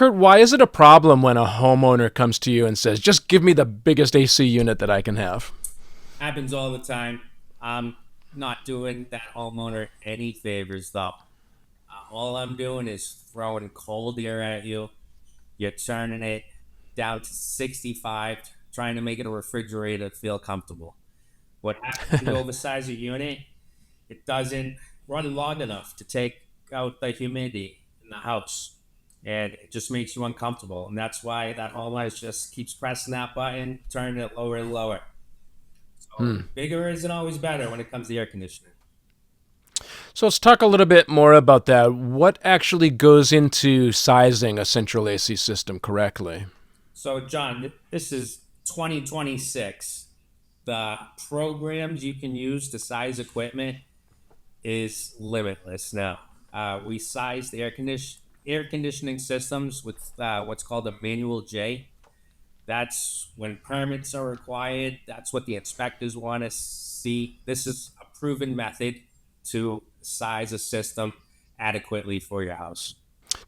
Curt, why is it a problem when a homeowner comes to you and says, just give me the biggest AC unit that I can have? Happens all the time. I'm not doing that homeowner any favors though. All I'm doing is throwing cold air at you. You're turning it down to 65, trying to make it a refrigerator feel comfortable. What happens when you oversize your unit? It doesn't run long enough to take out the humidity in the house. And it just makes you uncomfortable. And that's why that homeowner just keeps pressing that button, turning it lower and lower. So Hmm. bigger isn't always better when it comes to air conditioning. So let's talk a little bit more about that. What actually goes into sizing a central AC system correctly? So, John, this is 2026. The programs you can use to size equipment is limitless now. We size the air conditioning systems with what's called a manual J. That's when permits are required. That's what the inspectors want to see. This is a proven method to size a system adequately for your house.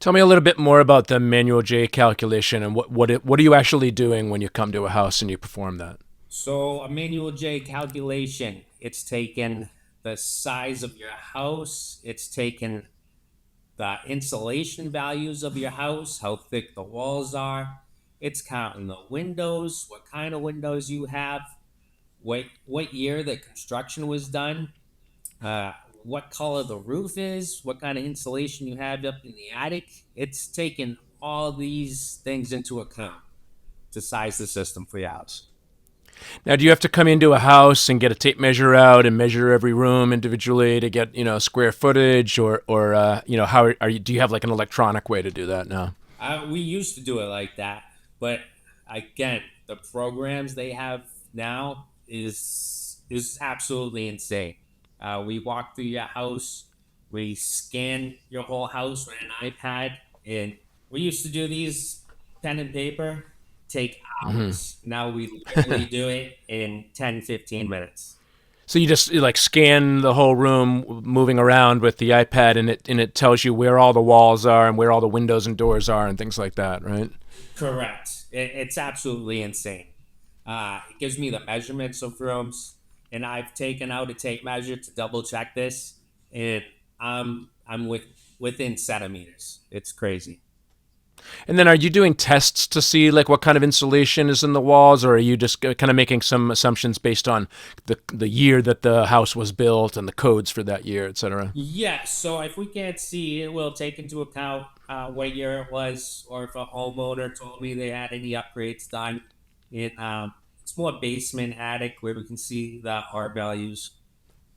Tell me a little bit more about the manual J calculation and what are you actually doing when you come to a house and you perform that? So a manual J calculation, it's taken the size of your house, it's taken the insulation values of your house, how thick the walls are. It's counting the windows, what kind of windows you have, what year the construction was done, uh, what color the roof is, what kind of insulation you have up in the attic. It's taken all these things into account to size the system for your house. Now, do you have to come into a house and get a tape measure out and measure every room individually to get square footage, or how are you? Do you have like an electronic way to do that now? We used to do it like that, but again, the programs they have now is absolutely insane. We walk through your house, we scan your whole house with an iPad, and we used to do these pen and paper, take Hmm. hours. Now we literally do it in 10, 15 minutes. So you like scan the whole room, moving around with the iPad, and it tells you where all the walls are and where all the windows and doors are and things like that, right? Correct. It's absolutely insane. It gives me the measurements of rooms, and I've taken out a tape measure to double check this, and I'm within centimeters. It's crazy. And then are you doing tests to see like what kind of insulation is in the walls, or are you just kind of making some assumptions based on the year that the house was built and the codes for that year, et cetera? Yes. So if we can't see, it will take into account what year it was, or if a homeowner told me they had any upgrades done. It's more basement attic where we can see the R values.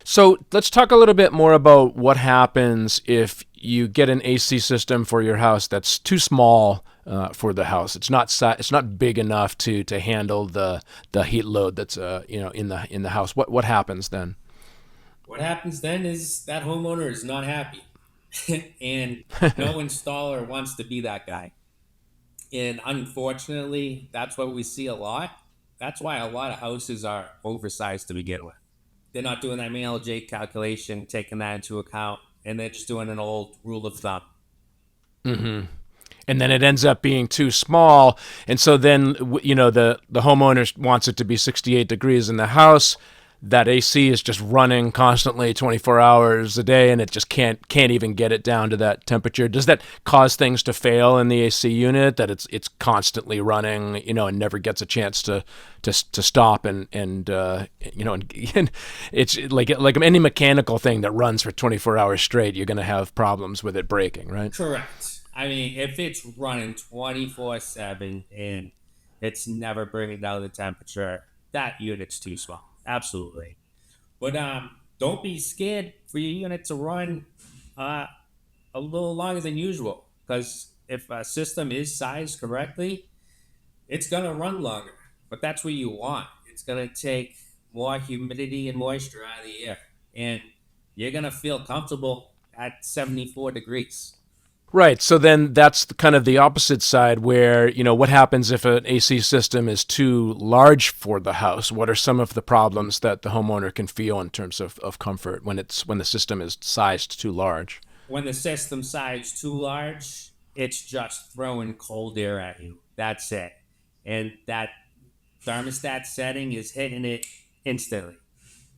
So let's talk a little bit more about what happens if you get an AC system for your house that's too small for the house. It's not big enough to handle the heat load that's in the house. What happens then? What happens then is that homeowner is not happy, and no installer wants to be that guy. And unfortunately, that's what we see a lot. That's why a lot of houses are oversized to begin with. They're not doing that MLJ calculation, taking that into account, and they're just doing an old rule of thumb. Hmm. And then it ends up being too small, and so then the homeowner wants it to be 68 degrees in the house. That AC is just running constantly 24 hours a day, and it just can't even get it down to that temperature. Does that cause things to fail in the AC unit, that it's constantly running, and never gets a chance to stop, and it's like any mechanical thing that runs for 24 hours straight, you're going to have problems with it breaking, right? Correct. I mean, if it's running 24/7 and it's never bringing down the temperature, that unit's too small. Absolutely. But don't be scared for your unit to run uh, a little longer than usual. Because if a system is sized correctly, it's gonna run longer. But that's what you want. It's gonna take more humidity and moisture out of the air, and you're gonna feel comfortable at 74 degrees. Right. So then that's kind of the opposite side where, what happens if an AC system is too large for the house? What are some of the problems that the homeowner can feel in terms of comfort when the system is sized too large? When the system size too large, it's just throwing cold air at you. That's it. And that thermostat setting is hitting it instantly.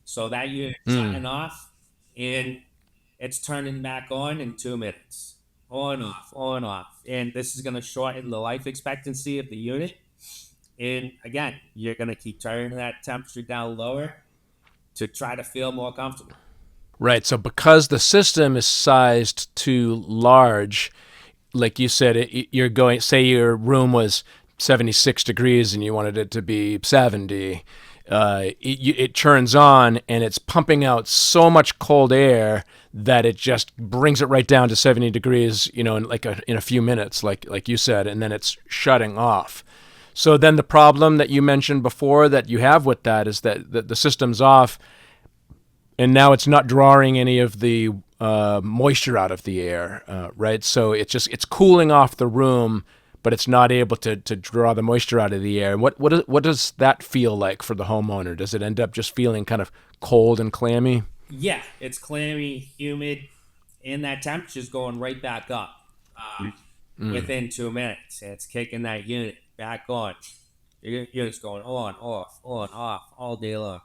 So that unit Mm. shutting off and it's turning back on in 2 minutes. On, off, on, off. And this is going to shorten the life expectancy of the unit. And again, you're going to keep turning that temperature down lower to try to feel more comfortable. Right. So because the system is sized too large, like you said, you're going, say your room was 76 degrees and you wanted it to be 70. It turns on and it's pumping out so much cold air that it just brings it right down to 70 degrees, in a few minutes, like you said, and then it's shutting off. So then the problem that you mentioned before that you have with that is that the system's off, and now it's not drawing any of the moisture out of the air, right? So it's cooling off the room, but it's not able to draw the moisture out of the air. And what does that feel like for the homeowner? Does it end up just feeling kind of cold and clammy? Yeah, it's clammy, humid, and that temperature's going right back up within 2 minutes. It's kicking that unit back on. You're just going on, off all day long.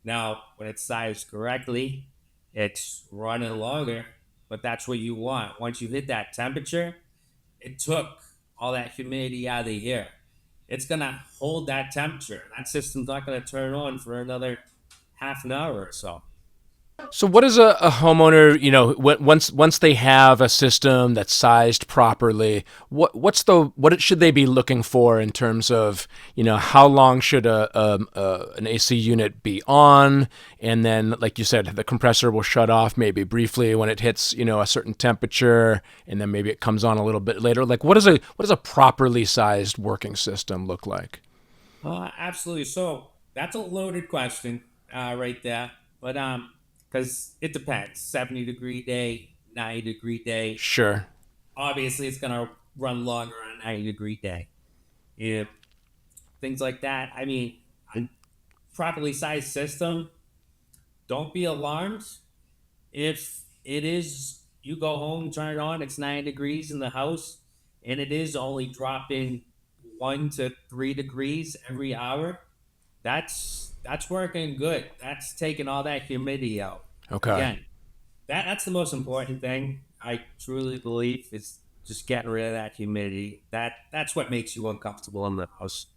Now, when it's sized correctly, it's running longer, but that's what you want. Once you hit that temperature, it took all that humidity out of the air. It's going to hold that temperature. That system's not going to turn on for another half an hour or so. So, what is a homeowner? Once they have a system that's sized properly, what should they be looking for in terms of how long should an AC unit be on, and then like you said, the compressor will shut off maybe briefly when it hits a certain temperature, and then maybe it comes on a little bit later. Like what does a properly sized working system look like? Absolutely. So that's a loaded question right there, but because it depends. 70-degree day, 90-degree day. Sure. Obviously, it's gonna run longer on a 90-degree day. Yeah, things like that. I mean, a properly sized system. Don't be alarmed if it is. You go home, turn it on. It's 90 degrees in the house, and it is only dropping 1 to 3 degrees every hour. That's working good. That's taking all that humidity out. Okay. Again, that's the most important thing. I truly believe is just getting rid of that humidity. That's what makes you uncomfortable in the house.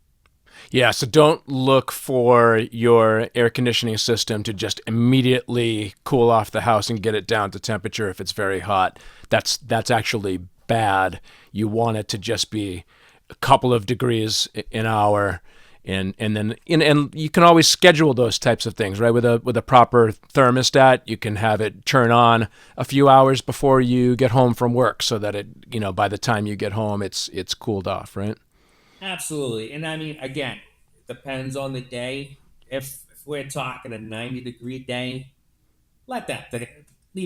Yeah, so don't look for your air conditioning system to just immediately cool off the house and get it down to temperature if it's very hot. That's actually bad. You want it to just be a couple of degrees an hour, and you can always schedule those types of things, right? With a proper thermostat, you can have it turn on a few hours before you get home from work, so that by the time you get home, it's cooled off, right? Absolutely. And I mean, again, it depends on the day. If we're talking a 90-degree day, leave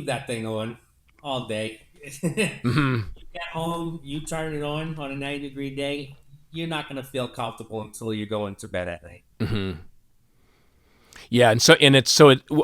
that thing on all day. Mm-hmm. You get home, you turn it on a 90-degree day, you're not going to feel comfortable until you go into bed at night. Mm-hmm. Yeah,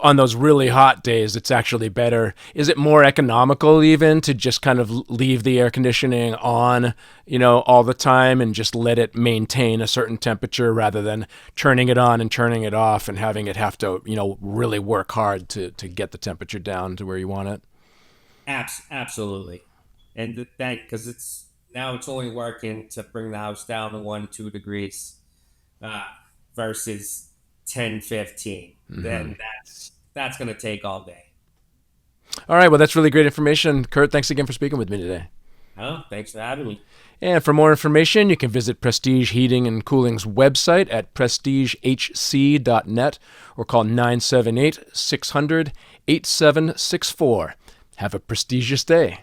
on those really hot days, it's actually better. Is it more economical even to just kind of leave the air conditioning on, all the time and just let it maintain a certain temperature rather than turning it on and turning it off and having it have to, really work hard to get the temperature down to where you want it? Absolutely. And that because it's only working to bring the house down to 1, 2 degrees uh, versus 10, 15. Mm-hmm. Then that's going to take all day. All right, well, that's really great information. Curt, thanks again for speaking with me today. Oh, thanks for having me. And for more information, you can visit Prestige Heating and Cooling's website at prestigehc.net or call 978-600-8764. Have a prestigious day.